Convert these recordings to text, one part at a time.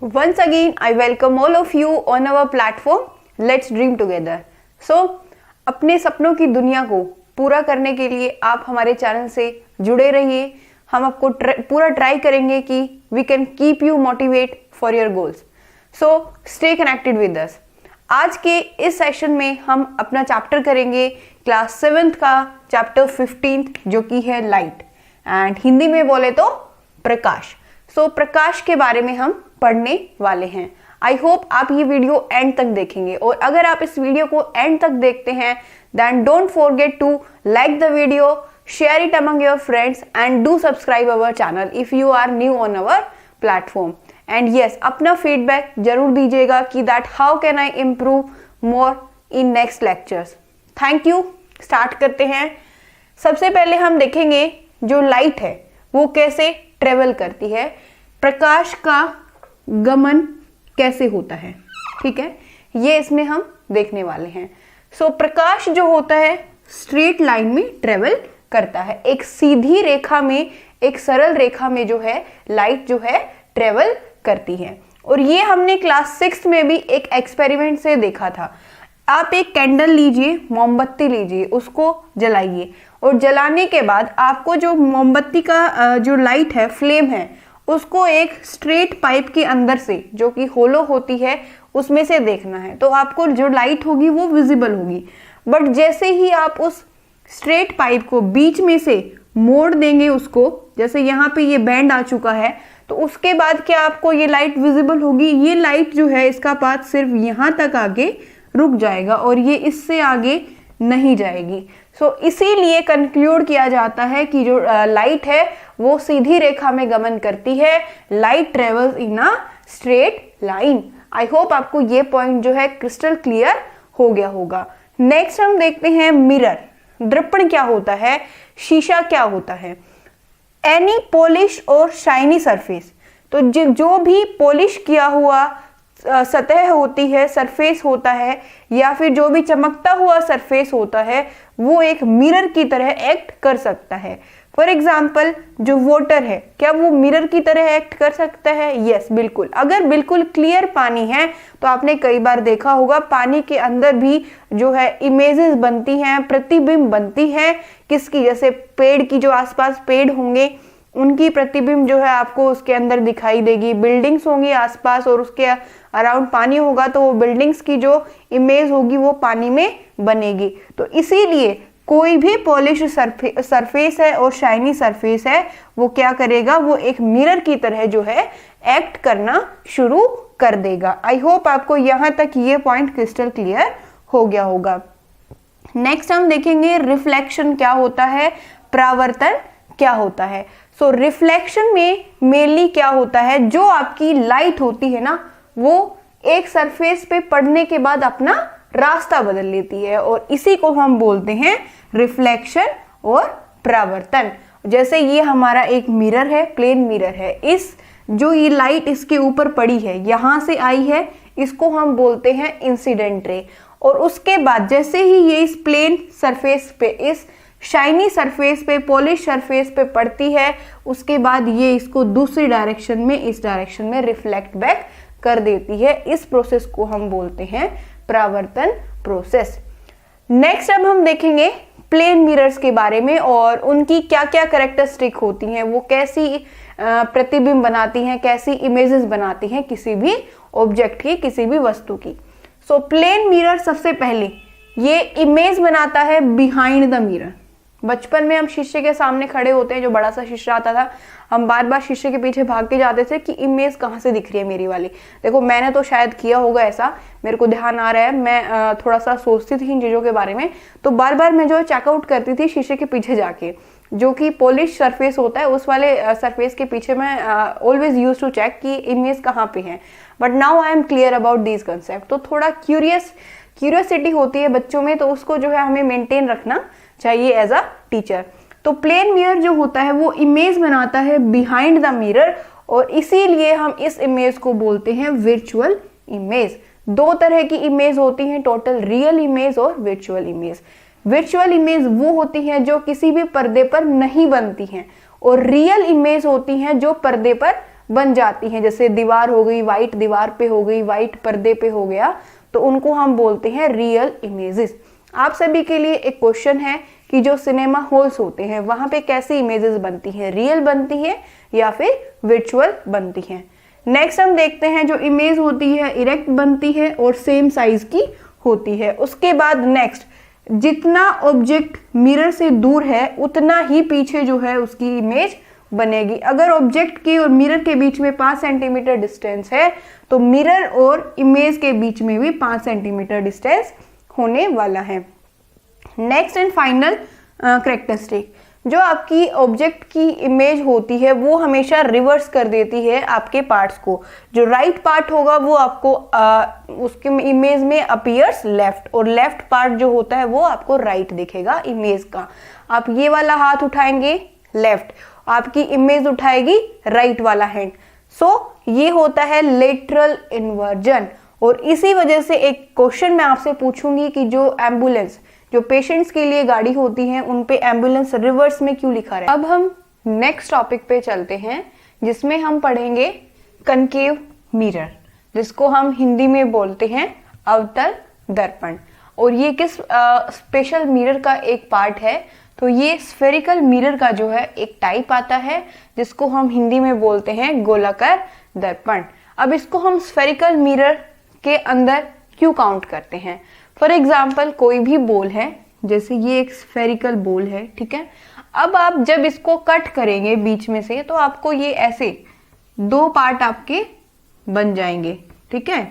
Once again, I welcome all of you on our platform. Let's dream together. So, अपने सपनों की दुनिया को पूरा करने के लिए आप हमारे चैनल से जुड़े रहिए. हम आपको पूरा ट्राई करेंगे कि we can keep you motivate for your goals. So, stay connected with us. आज के इस सेशन में हम अपना चैप्टर करेंगे क्लास 7th का चैप्टर 15th जो कि है लाइट एंड हिंदी में बोले तो प्रकाश. सो प्रकाश के बारे में हम पढ़ने वाले हैं. आई होप आप ये वीडियो एंड तक देखेंगे और अगर आप इस वीडियो को एंड तक देखते हैं then don't forget to like the video, share it among your friends and do subscribe our channel if you are new on our platform. And yes, अपना फीडबैक जरूर दीजिएगा कि that how can I improve more in next lectures. Thank you. Start करते हैं. सबसे पहले हम देखेंगे जो लाइट है वो कैसे ट्रेवल करती है, प्रकाश का गमन कैसे होता है. ठीक है, ये इसमें हम देखने वाले हैं. सो प्रकाश जो होता है स्ट्रेट लाइन में ट्रेवल करता है. एक सीधी रेखा में, एक सरल रेखा में जो है लाइट जो है ट्रेवल करती है. और ये हमने क्लास 6 में भी एक एक्सपेरिमेंट से देखा था. आप एक कैंडल लीजिए, मोमबत्ती लीजिए, उसको जलाइए और जलाने के बाद आपको जो मोमबत्ती का जो लाइट है, फ्लेम है, उसको एक स्ट्रेट पाइप के अंदर से जो कि होलो होती है उसमें से देखना है. तो आपको जो लाइट होगी वो विजिबल होगी. बट जैसे ही आप उस स्ट्रेट पाइप को बीच में से मोड़ देंगे उसको, जैसे यहाँ पे ये बैंड आ चुका है, तो उसके बाद क्या आपको ये लाइट विजिबल होगी. ये लाइट जो है इसका पाथ सिर्फ यहाँ तक आगे रुक जाएगा और ये इससे आगे नहीं जाएगी. सो इसीलिए कंक्लूड किया जाता है कि जो लाइट है वो सीधी रेखा में गमन करती है. Light travels in a straight line. I hope आपको ये पॉइंट जो है क्रिस्टल क्लियर हो गया होगा. नेक्स्ट हम देखते हैं मिरर. दर्पण क्या होता है, शीशा क्या होता है. एनी पॉलिश और शाइनी सरफेस, तो जो भी पॉलिश किया हुआ सतह होती है, सरफेस होता है, या फिर जो भी चमकता हुआ सरफेस होता है वो एक मिरर की तरह एक्ट कर सकता है. फॉर एग्जाम्पल जो वाटर है, क्या वो मिरर की तरह एक्ट कर सकता है? यस, बिल्कुल. अगर बिल्कुल क्लियर पानी है तो आपने कई बार देखा होगा पानी के अंदर भी जो है इमेजेस बनती हैं, प्रतिबिंब बनती हैं. किसकी? जैसे पेड़ की, जो आसपास पेड़ होंगे उनकी प्रतिबिंब जो है आपको उसके अंदर दिखाई देगी. बिल्डिंग्स होंगी आसपास और उसके अराउंड पानी होगा तो वो बिल्डिंग्स की जो इमेज होगी वो पानी में बनेगी. तो इसीलिए कोई भी पॉलिश सरफेस है और शाइनी सरफेस है वो क्या करेगा, वो एक मिरर की तरह जो है एक्ट करना शुरू कर देगा. आई होप आपको यहाँ तक ये पॉइंट क्रिस्टल क्लियर हो गया होगा. नेक्स्ट हम देखेंगे रिफ्लेक्शन क्या होता है, परावर्तन क्या होता है. सो रिफ्लेक्शन में मेनली क्या होता है, जो आपकी लाइट होती है ना वो एक सरफेस पे पड़ने के बाद अपना रास्ता बदल लेती है और इसी को हम बोलते हैं रिफ्लेक्शन और परावर्तन. जैसे ये हमारा एक मिरर है, प्लेन मिरर है. इस जो ये लाइट इसके ऊपर पड़ी है, यहां से आई है, इसको हम बोलते हैं इंसिडेंट रे. और उसके बाद जैसे ही ये इस प्लेन सरफेस पे, इस शाइनी सरफेस पे, पॉलिश सरफेस पे पड़ती है, उसके बाद ये इसको दूसरी डायरेक्शन में, इस डायरेक्शन में रिफ्लेक्ट बैक कर देती है. इस प्रोसेस को हम बोलते हैं परावर्तन प्रोसेस. नेक्स्ट अब हम देखेंगे प्लेन मिरर्स के बारे में और उनकी क्या क्या कैरेक्टरिस्टिक होती हैं, वो कैसी प्रतिबिंब बनाती हैं, कैसी इमेजेस बनाती हैं किसी भी ऑब्जेक्ट की, किसी भी वस्तु की. सो प्लेन मिरर सबसे पहले ये इमेज बनाता है बिहाइंड द मिरर. बचपन में हम शीशे के सामने खड़े होते हैं, जो बड़ा सा शीशा आता था, हम बार बार शीशे के पीछे भाग के जाते थे कि इमेज कहाँ से दिख रही है मेरी वाली. देखो मैंने तो शायद किया होगा ऐसा, मेरे को ध्यान आ रहा है. मैं थोड़ा सा सोचती थी इन चीज़ों के बारे में, तो बार बार मैं जो चेकआउट करती थी शीशे के पीछे जाके, जो कि पॉलिश सरफेस होता है उस वाले सरफेस के पीछे मैं ऑलवेज यूज टू चेक कि इमेज कहाँ पे है. But now I am clear about this concept. तो थोड़ा क्यूरियोसिटी होती है बच्चों में, तो उसको जो है हमें मेंटेन रखना चाहिए एज अ टीचर. तो प्लेन मिरर जो होता है वो इमेज बनाता है बिहाइंड द मिरर और इसीलिए हम इस इमेज को बोलते हैं वर्चुअल इमेज. दो तरह की इमेज होती हैं टोटल, रियल इमेज और वर्चुअल इमेज. वर्चुअल इमेज वो होती हैं जो किसी भी पर्दे पर नहीं बनती हैं और रियल इमेज होती हैं जो पर्दे पर बन जाती हैं, जैसे दीवार हो गई, वाइट दीवार पे हो गई, वाइट पर्दे पे हो गया, तो उनको हम बोलते हैं रियल इमेजेस। आप सभी के लिए एक क्वेश्चन है कि जो सिनेमा हॉल्स होते हैं वहां पे कैसी इमेजेस बनती हैं, रियल बनती है या फिर वर्चुअल बनती हैं। नेक्स्ट हम देखते हैं जो इमेज होती है इरेक्ट बनती है और सेम साइज की होती है। उसके बाद नेक्स्ट, जितना ऑब्जेक्ट मिरर से दूर है उतना ही पीछे जो है उसकी इमेज बनेगी। अगर ऑब्जेक्ट के और मिरर के बीच में 5 सेंटीमीटर डिस्टेंस है तो मिरर और इमेज के बीच में भी 5 सेंटीमीटर डिस्टेंस होने वाला है। नेक्स्ट एंड फाइनल कैरेक्टरिस्टिक, जो आपकी ऑब्जेक्ट की इमेज होती है वो हमेशा रिवर्स कर देती है आपके पार्ट्स को। जो राइट पार्ट होगा वो आपको उसके इमेज में अपीयर्स लेफ्ट, और लेफ्ट पार्ट जो होता है वो आपको राइट दिखेगा इमेज का। आप ये वाला हाथ उठाएंगे लेफ्ट, आपकी इमेज उठाएगी राइट वाला हैंड। सो ये होता है लेटरल इन्वर्जन। और इसी वजह से एक क्वेश्चन मैं आपसे पूछूंगी कि जो एम्बुलेंस, जो पेशेंट्स के लिए गाड़ी होती है उन पे एम्बुलेंस रिवर्स में क्यों लिखा है। अब हम नेक्स्ट टॉपिक पे चलते हैं जिसमें हम पढ़ेंगे कनकेव मिरर, जिसको हम हिंदी में बोलते हैं अवतल दर्पण। और ये किस स्पेशल मिरर का एक पार्ट है, तो ये स्फेरिकल मिरर का जो है एक टाइप आता है जिसको हम हिंदी में बोलते हैं गोलाकार दर्पण। अब इसको हम स्फेरिकल मिरर के अंदर क्यों काउंट करते हैं। फॉर एग्जाम्पल कोई भी बॉल है, जैसे ये एक स्फेरिकल बॉल है, ठीक है। अब आप जब इसको कट करेंगे बीच में से तो आपको ये ऐसे 2 पार्ट आपके बन जाएंगे, ठीक है।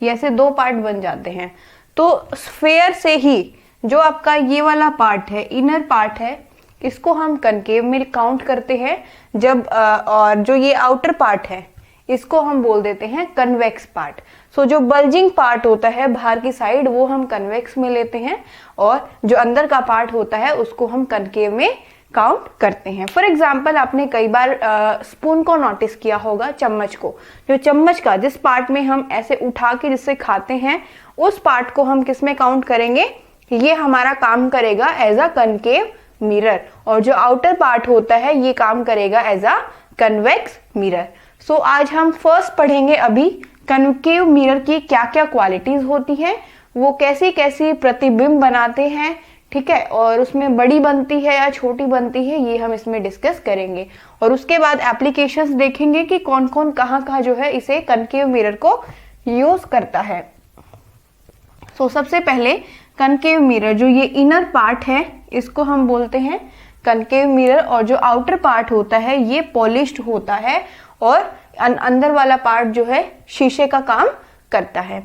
ये ऐसे 2 पार्ट बन जाते हैं। तो स्फेयर से ही जो आपका ये वाला पार्ट है, इनर पार्ट है, इसको हम कनकेव में काउंट करते हैं। जब और जो ये आउटर पार्ट है इसको हम बोल देते हैं कन्वेक्स पार्ट। सो जो बल्जिंग पार्ट होता है बाहर की साइड वो हम कन्वेक्स में लेते हैं, और जो अंदर का पार्ट होता है उसको हम कनकेव में काउंट करते हैं। फॉर एग्जाम्पल आपने कई बार स्पून को नोटिस किया होगा, चम्मच को, जो चम्मच का जिस पार्ट में हम ऐसे उठा के जिससे खाते हैं उस पार्ट को हम किस में काउंट करेंगे, ये हमारा काम करेगा एज अ कनकेव मिरर, और जो आउटर पार्ट होता है ये काम करेगा एज अ कन्वेक्स मिरर। सो आज हम फर्स्ट पढ़ेंगे अभी कनकेव मिरर की क्या क्या क्वालिटीज होती हैं, वो कैसी कैसी प्रतिबिंब बनाते हैं, ठीक है, और उसमें बड़ी बनती है या छोटी बनती है, ये हम इसमें डिस्कस करेंगे। और उसके बाद एप्लीकेशंस देखेंगे कि कौन कौन कहाँ कहाँ जो है इसे कनकेव मिरर को यूज करता है। सो सबसे पहले कनकेव मिरर, जो ये इनर पार्ट है इसको हम बोलते हैं कनकेव मिरर, और जो आउटर पार्ट होता है ये पॉलिश्ड होता है, और अंदर वाला पार्ट जो है शीशे का काम करता है।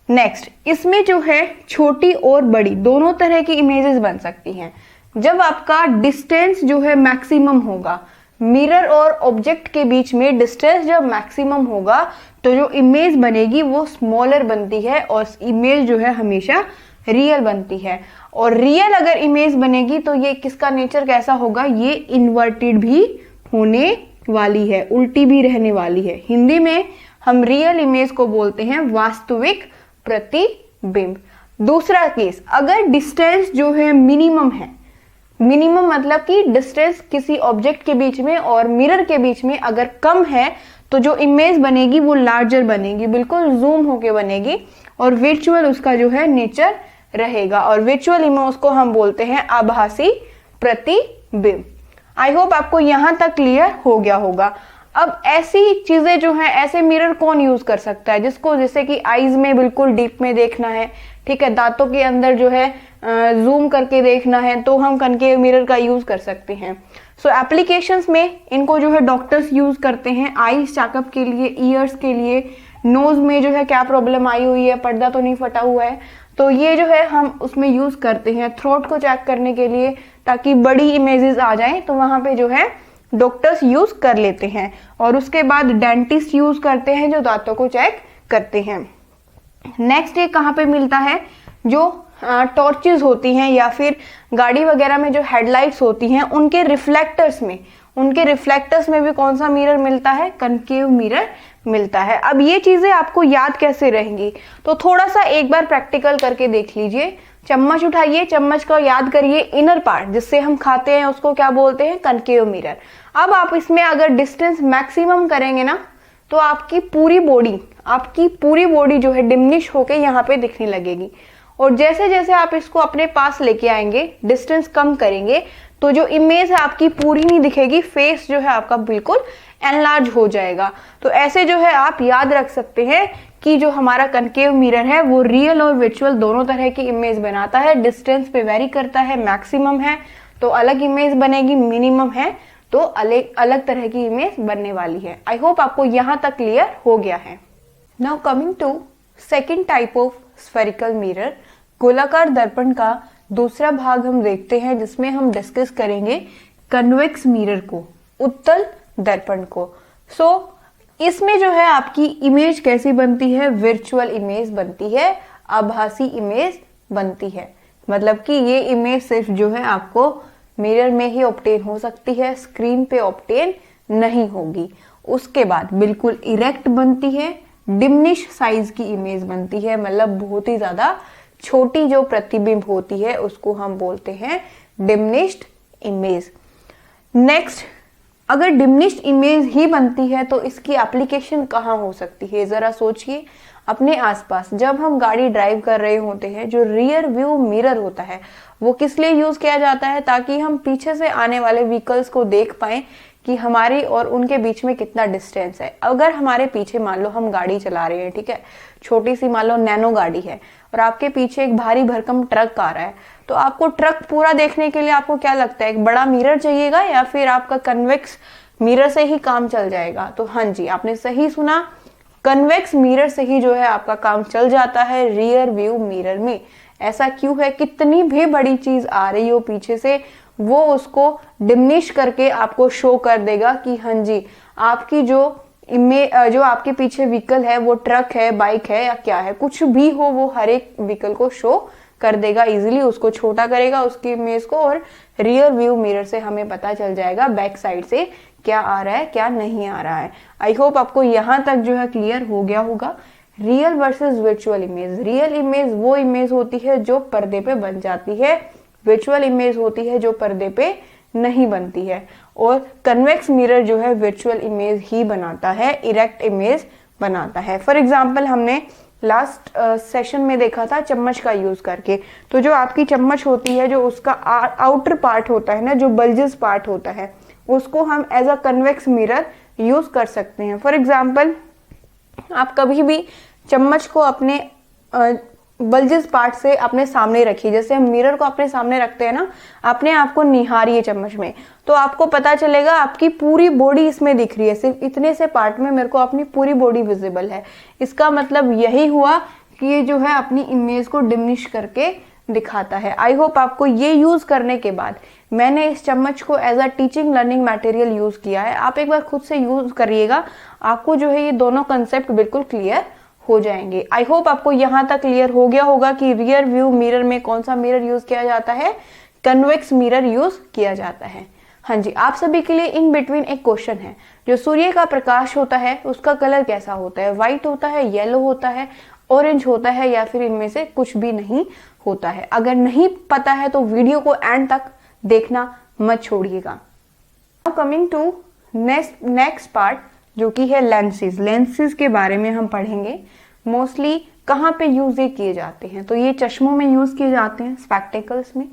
नेक्स्ट, इसमें जो है छोटी और बड़ी दोनों तरह की इमेजेस बन सकती हैं। जब आपका डिस्टेंस जो है मैक्सिमम होगा, मिरर और ऑब्जेक्ट के बीच में डिस्टेंस जब मैक्सिमम होगा तो जो इमेज बनेगी वो स्मॉलर बनती है, और इमेज जो है हमेशा रियल बनती है। और रियल अगर इमेज बनेगी तो ये किसका नेचर कैसा होगा, ये इन्वर्टेड भी होने वाली है, उल्टी भी रहने वाली है। हिंदी में हम रियल इमेज को बोलते हैं वास्तविक प्रतिबिंब। दूसरा केस, अगर डिस्टेंस जो है मिनिमम है, मिनिमम मतलब कि डिस्टेंस किसी ऑब्जेक्ट के बीच में और मिरर के बीच में अगर कम है तो जो इमेज बनेगी वो लार्जर बनेगी, बिल्कुल जूम होके बनेगी, और वर्चुअल उसका जो है नेचर रहेगा। और वर्चुअल इमेज को हम बोलते हैं आभासी प्रतिबिंब। आई होप आपको यहां तक क्लियर हो गया होगा। अब ऐसी चीजें जो है, ऐसे मिरर कौन यूज कर सकता है, जिसको जैसे कि आईज में बिल्कुल डीप में देखना है, ठीक है, दांतों के अंदर जो है जूम करके देखना है, तो हम कनकेव मिरर का यूज कर सकते हैं। सो एप्लीकेशंस में इनको जो है डॉक्टर्स यूज करते हैं आईज चेकअप के लिए, ईयर्स के लिए, नोज में जो है क्या प्रॉब्लम आई हुई है, पर्दा तो नहीं फटा हुआ है, तो ये जो है हम उसमें यूज करते हैं। थ्रोट को चेक करने के लिए, ताकि बड़ी इमेजेस आ जाएं, तो वहां पे जो है डॉक्टर्स यूज कर लेते हैं। और उसके बाद डेंटिस्ट यूज करते हैं जो दांतों को चेक करते हैं। नेक्स्ट ये कहाँ पे मिलता है, जो टॉर्चेस होती हैं या फिर गाड़ी वगैरह में जो हेडलाइट्स होती हैं उनके रिफ्लेक्टर्स में, भी कौन सा मिरर मिलता है, कनकेव मिरर मिलता है। अब ये चीजें आपको याद कैसे रहेंगी, तो थोड़ा सा एक बार प्रैक्टिकल करके देख लीजिए। चम्मच उठाइए, चम्मच को याद करिए, इनर पार्ट जिससे हम खाते हैं उसको क्या बोलते हैं, कनकेव मिरर। अब आप इसमें अगर डिस्टेंस मैक्सिमम करेंगे ना तो आपकी पूरी बॉडी जो है डिमिनिश होके यहाँ पे दिखने लगेगी। और जैसे जैसे आप इसको अपने पास लेके आएंगे, डिस्टेंस कम करेंगे, तो जो इमेज है आपकी पूरी नहीं दिखेगी, फेस जो है आपका बिल्कुल एनलार्ज हो जाएगा। तो ऐसे जो है आप याद रख सकते हैं कि जो हमारा कनकेव मिरर है वो रियल और वर्चुअल दोनों तरह की इमेज बनाता है। डिस्टेंस पे वेरी करता है, मैक्सिमम है तो अलग इमेज बनेगी, मिनिमम है तो अलग अलग तरह की इमेज बनने वाली है। आई होप आपको यहां तक क्लियर हो गया है। Now coming to second type of spherical mirror, गोलाकार दर्पण का दूसरा भाग हम देखते हैं, जिसमें हम डिस्कस करेंगे कन्वेक्स मिरर को, उत्तल दर्पण को। इसमें जो है आपकी इमेज कैसी बनती है, वर्चुअल इमेज बनती है, आभासी इमेज बनती है। मतलब कि ये इमेज सिर्फ जो है आपको मिरर में ही ऑब्टेन हो सकती है, स्क्रीन पे ऑब्टेन नहीं होगी। उसके बाद बिल्कुल इरेक्ट बनती है, डिमिनिश साइज की इमेज बनती है, मतलब बहुत ही ज्यादा छोटी जो प्रतिबिंब होती है उसको हम बोलते हैं डिमिनिश्ड इमेज। नेक्स्ट, अगर डिमिनिश्ड इमेज ही बनती है तो इसकी एप्लीकेशन कहाँ हो सकती है, जरा सोचिए। अपने आसपास जब हम गाड़ी ड्राइव कर रहे होते हैं, जो रियर व्यू मिरर होता है वो किस लिए यूज किया जाता है, ताकि हम पीछे से आने वाले व्हीकल्स को देख पाएं कि हमारी और उनके बीच में कितना डिस्टेंस है। अगर हमारे पीछे मान लो हम गाड़ी चला रहे हैं, ठीक है, छोटी सी मान लो नैनो गाड़ी है और आपके पीछे एक भारी भरकम ट्रक आ रहा है, तो आपको ट्रक पूरा देखने के लिए आपको क्या लगता है, एक बड़ा मिरर चाहिएगा या फिर आपका कन्वेक्स मिरर से ही काम चल जाएगा? तो हाँ जी, आपने सही सुना, कन्वेक्स मिरर से ही जो है आपका काम चल जाता है रियर व्यू मिरर में। ऐसा क्यों है, कितनी भी बड़ी चीज आ रही हो पीछे से, वो उसको डिमिनिश करके आपको शो कर देगा कि हाँ जी आपकी जो आपके पीछे व्हीकल है वो ट्रक है, बाइक है या क्या है, कुछ भी हो वो हर एक व्हीकल को शो कर देगा, इजीली उसको छोटा करेगा उसकी इमेज को, और रियर व्यू मिरर से हमें पता चल जाएगा बैक साइड से क्या आ रहा है क्या नहीं आ रहा है। आई होप आपको यहां तक जो है क्लियर हो गया होगा। Real versus virtual image, real image वो इमेज होती है जो पर्दे पे बन जाती है, वर्चुअल इमेज होती है जो पर्दे पे नहीं बनती है। और कन्वेक्स मिरर जो है वर्चुअल इमेज ही बनाता है, इरेक्ट इमेज बनाता है। फॉर एग्जाम्पल हमने लास्ट सेशन में देखा था चम्मच का यूज करके, तो जो आपकी चम्मच होती है, जो उसका आउटर पार्ट होता है ना, जो बल्जेस पार्ट होता है, उसको हम as a convex mirror use कर सकते हैं। फॉर एग्जाम्पल आप कभी भी चम्मच को अपने बल्जेस पार्ट से अपने सामने रखिए, जैसे हम मिरर को अपने सामने रखते हैं ना, अपने आप को निहारिए चम्मच में, तो आपको पता चलेगा आपकी पूरी बॉडी इसमें दिख रही है, सिर्फ इतने से पार्ट में मेरे को अपनी पूरी बॉडी विजिबल है। इसका मतलब यही हुआ कि ये जो है अपनी इमेज को डिमिनिश करके दिखाता है। आई होप आपको ये यूज करने के बाद, मैंने इस चम्मच को as a teaching learning material use किया है, आप एक बार खुद से यूज करिएगा, आपको जो है ये दोनों कंसेप्ट बिल्कुल क्लियर हो जाएंगे। आई होप आपको यहां तक क्लियर हो गया होगा कि रियर व्यू मिरर में कौन सा मिरर यूज किया जाता है, कन्वेक्स मिरर यूज किया जाता है। हाँ जी, आप सभी के लिए इन बिटवीन एक क्वेश्चन है, जो सूर्य का प्रकाश होता है उसका कलर कैसा होता है, व्हाइट होता है, येलो होता है, ऑरेंज होता है, या फिर इनमें से कुछ भी नहीं होता है? अगर नहीं पता है तो वीडियो को एंड तक देखना मत छोड़िएगा। Now coming to next part, जो कि है लेंसेज। लेंसेज के बारे में हम पढ़ेंगे। मोस्टली कहाँ पे यूज ये किए जाते हैं, तो ये चश्मों में यूज किए जाते हैं, स्पेक्टिकल्स में,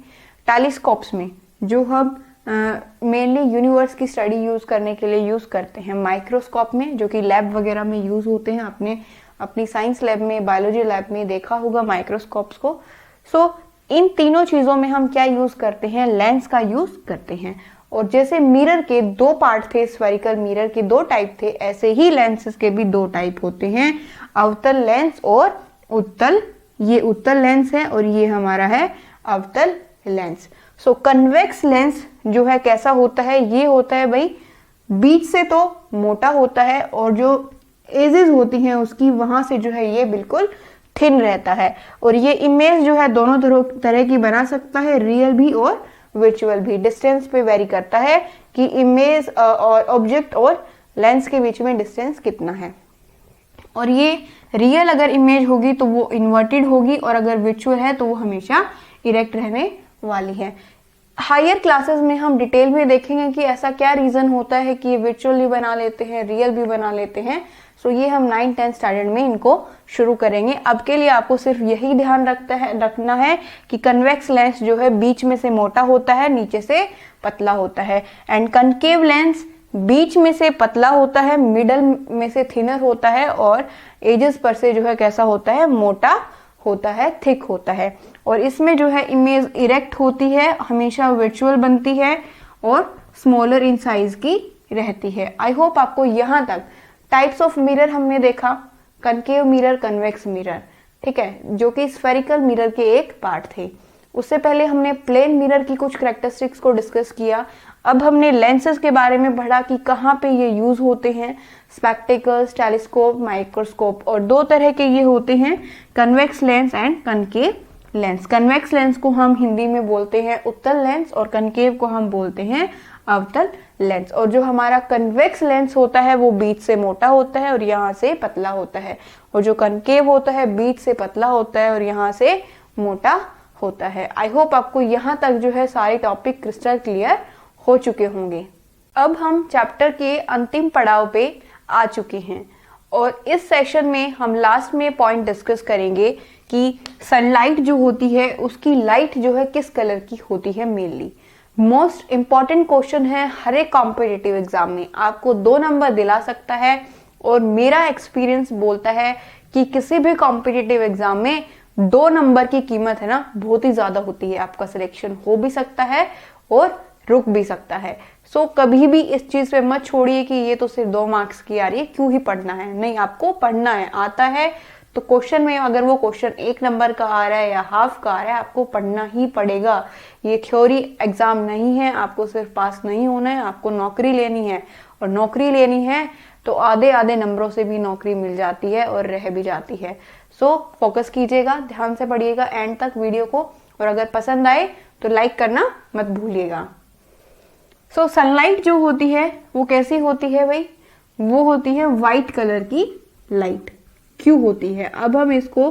टेलीस्कोप्स में, जो हम मेनली यूनिवर्स की स्टडी यूज करने के लिए यूज करते हैं, माइक्रोस्कोप में, जो कि लैब वगैरह में यूज होते हैं, आपने अपनी साइंस लैब में, बायोलॉजी लैब में देखा होगा माइक्रोस्कोप्स को। इन तीनों चीजों में हम क्या यूज करते हैं, लेंस का यूज करते हैं। और जैसे मिरर के दो पार्ट थे, स्फेरिकल मिरर के दो टाइप थे, ऐसे ही लेंसेज के भी दो टाइप होते हैं, अवतल लेंस और उत्तल। ये उत्तल लेंस है और ये हमारा है अवतल लेंस। कन्वेक्स लेंस जो है कैसा होता है, ये होता है भाई बीच से तो मोटा होता है, और जो एजेस होती हैं उसकी वहां से जो है ये बिल्कुल थिन रहता है, और ये इमेज जो है दोनों तरह की बना सकता है, रियल भी और वर्चुअल भी। डिस्टेंस पे वेरी करता है कि इमेज और ऑब्जेक्ट और लेंस के बीच में डिस्टेंस कितना है। और ये रियल अगर इमेज होगी तो वो इन्वर्टेड होगी, और अगर वर्चुअल है तो वो हमेशा इरेक्ट रहने वाली है। हायर क्लासेस में हम डिटेल में देखेंगे कि ऐसा क्या रीजन होता है कि ये वर्चुअल भी बना लेते हैं, रियल भी बना लेते हैं। सो ये हम 9-10 स्टैंडर्ड में इनको शुरू करेंगे। अब के लिए आपको सिर्फ यही ध्यान रखना है कि कन्वेक्स लेंस जो है बीच में से मोटा होता है, नीचे से पतला होता है, एंड कनकेव लेंस बीच में से पतला होता है, मिडल में से थिनर होता है, और एजेस पर से जो है कैसा होता है, मोटा होता है, थिक होता है। और इसमें जो है इमेज इरेक्ट होती है, हमेशा वर्चुअल बनती है और स्मॉलर इन साइज की रहती है। आई होप आपको यहाँ तक टाइप्स ऑफ मिरर हमने देखा, कनकेव मिरर, कन्वेक्स मिरर, ठीक है, जो कि स्फेरिकल मिरर के एक पार्ट थे। उससे पहले हमने प्लेन मिरर की कुछ कैरेक्टरिस्टिक्स को डिस्कस किया। अब हमने लेंसेज के बारे में पढ़ा कि कहाँ पे ये यूज होते हैं, स्पेक्टिकल्स, टेलीस्कोप, माइक्रोस्कोप, और दो तरह के ये होते हैं, convex lens and concave lens. Convex lens को हम हिंदी में बोलते हैं उत्तल लेंस और कनकेव को हम बोलते हैं अवतल लेंस। और जो हमारा कन्वेक्स लेंस होता है वो बीच से मोटा होता है और यहाँ से पतला होता है, और जो कनकेव होता है बीच से पतला होता है और यहाँ से मोटा होता है। आई होप आपको यहाँ तक जो है सारे टॉपिक क्रिस्टल क्लियर हो चुके होंगे। अब हम चैप्टर के अंतिम पड़ाव पे आ चुके हैं और इस सेशन में हम लास्ट में पॉइंट डिस्कस करेंगे कि सनलाइट जो होती है उसकी लाइट जो है किस कलर की होती है मेनली। मोस्ट इंपॉर्टेंट क्वेश्चन है, हर एक कॉम्पिटिटिव एग्जाम में आपको 2 नंबर दिला सकता है, और मेरा एक्सपीरियंस बोलता है कि किसी भी कॉम्पिटिटिव एग्जाम में 2 नंबर की कीमत है ना बहुत ही ज्यादा होती है। आपका सिलेक्शन हो भी सकता है और रुक भी सकता है। सो कभी भी इस चीज पे मत छोड़िए कि ये तो सिर्फ 2 मार्क्स की आ रही है, क्यों ही पढ़ना है। नहीं, आपको पढ़ना है, आता है तो क्वेश्चन में अगर वो क्वेश्चन 1 नंबर का आ रहा है या हाफ का आ रहा है, आपको पढ़ना ही पड़ेगा। ये थ्योरी एग्जाम नहीं है, आपको सिर्फ पास नहीं होना है, आपको नौकरी लेनी है, और नौकरी लेनी है तो आधे नंबरों से भी नौकरी मिल जाती है और रह भी जाती है। सो फोकस कीजिएगा, ध्यान से पढ़िएगा एंड तक वीडियो को, और अगर पसंद आए तो लाइक करना मत भूलिएगा। सो सनलाइट जो होती है वो कैसी होती है भाई, वो होती है व्हाइट कलर की लाइट। क्यों होती है, अब हम इसको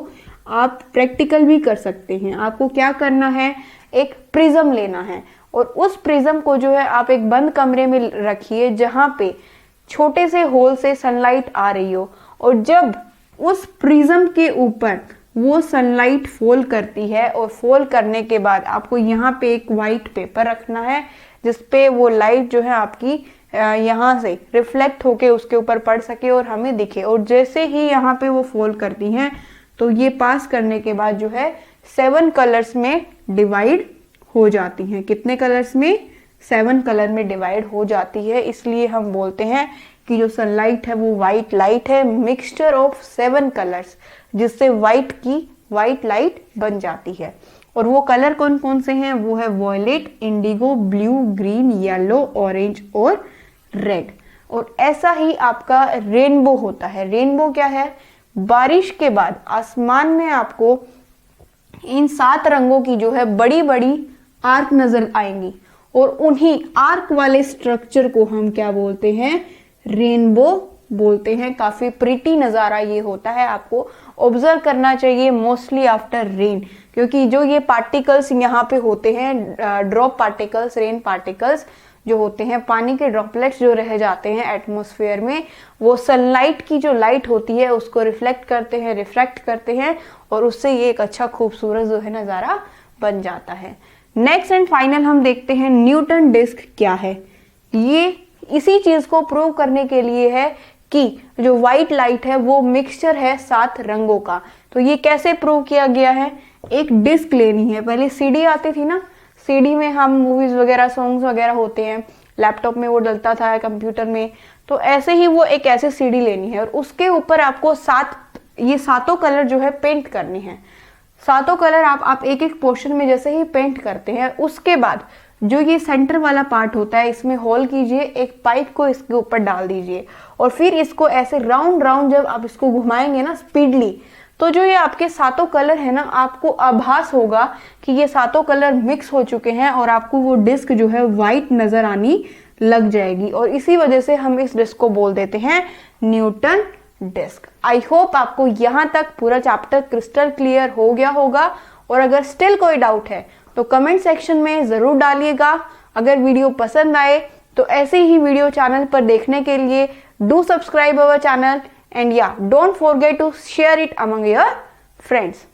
आप प्रैक्टिकल भी कर सकते हैं। आपको क्या करना है, एक प्रिज्म लेना है, और उस प्रिज्म को जो है आप एक बंद कमरे में रखिए जहां पे छोटे से होल से सनलाइट आ रही हो, और जब उस प्रिज्म के ऊपर वो सनलाइट फॉल करती है, और फॉल करने के बाद आपको यहाँ पे एक व्हाइट पेपर रखना है जिसपे वो लाइट जो है आपकी यहाँ से रिफ्लेक्ट होके उसके ऊपर पड़ सके और हमें दिखे। और जैसे ही यहाँ पे वो फॉल करती हैं तो ये पास करने के बाद जो है 7 कलर्स में डिवाइड हो जाती हैं। कितने कलर्स में, 7 कलर में डिवाइड हो जाती है। इसलिए हम बोलते हैं कि जो सनलाइट है वो व्हाइट लाइट है, मिक्सचर ऑफ 7 कलर्स, जिससे व्हाइट लाइट बन जाती है। और वो कलर कौन कौन से हैं, वो है violet, indigo, blue, green, yellow, orange और रेड। और ऐसा ही आपका रेनबो होता है। रेनबो क्या है, बारिश के बाद आसमान में आपको इन 7 रंगों की जो है बड़ी बड़ी आर्क नजर आएंगी, और उन्हीं आर्क वाले स्ट्रक्चर को हम क्या बोलते हैं, रेनबो बोलते हैं। काफी प्रिटी नजारा ये होता है, आपको ऑब्जर्व करना चाहिए मोस्टली आफ्टर रेन, क्योंकि जो ये पार्टिकल्स यहाँ पे होते हैं, ड्रॉप पार्टिकल्स, रेन पार्टिकल्स जो होते हैं, पानी के ड्रॉपलेट्स जो रह जाते हैं एटमॉस्फेयर में, वो सनलाइट की जो लाइट होती है उसको रिफ्लेक्ट करते हैं, रिफ्रैक्ट करते हैं, और उससे ये एक अच्छा खूबसूरत जो है नजारा बन जाता है। नेक्स्ट एंड फाइनल हम देखते हैं न्यूटन डिस्क क्या है। ये इसी चीज को प्रूव करने के लिए है कि जो व्हाइट लाइट है वो मिक्सचर है 7 रंगों का। तो ये कैसे प्रूव किया गया है, एक डिस्क लेनी है। पहले सीडी आती थी ना, सीडी में हम मूवीज वगैरह, सॉन्ग्स वगैरह होते हैं, लैपटॉप में वो डलता था, कंप्यूटर में, तो ऐसे ही वो एक ऐसे सीडी लेनी है, और उसके ऊपर आपको 7 कलर जो है पेंट करने हैं। 7 कलर आप एक पोर्शन में जैसे ही पेंट करते हैं, उसके बाद जो ये सेंटर वाला पार्ट होता है इसमें होल कीजिए, एक पाइप को इसके ऊपर डाल दीजिए, और फिर इसको ऐसे राउंड जब आप इसको घुमाएंगे ना स्पीडली, तो जो ये आपके 7 कलर है ना, आपको आभास होगा कि ये 7 कलर मिक्स हो चुके हैं, और आपको वो डिस्क जो है व्हाइट नजर आनी लग जाएगी। और इसी वजह से हम इस डिस्क को बोल देते हैं न्यूटन डिस्क। आई होप आपको यहाँ तक पूरा चैप्टर क्रिस्टल क्लियर हो गया होगा, और अगर स्टिल कोई डाउट है तो कमेंट सेक्शन में जरूर डालिएगा। अगर वीडियो पसंद आए तो ऐसे ही वीडियो चैनल पर देखने के लिए do subscribe our channel and yeah, don't forget to share it among your friends.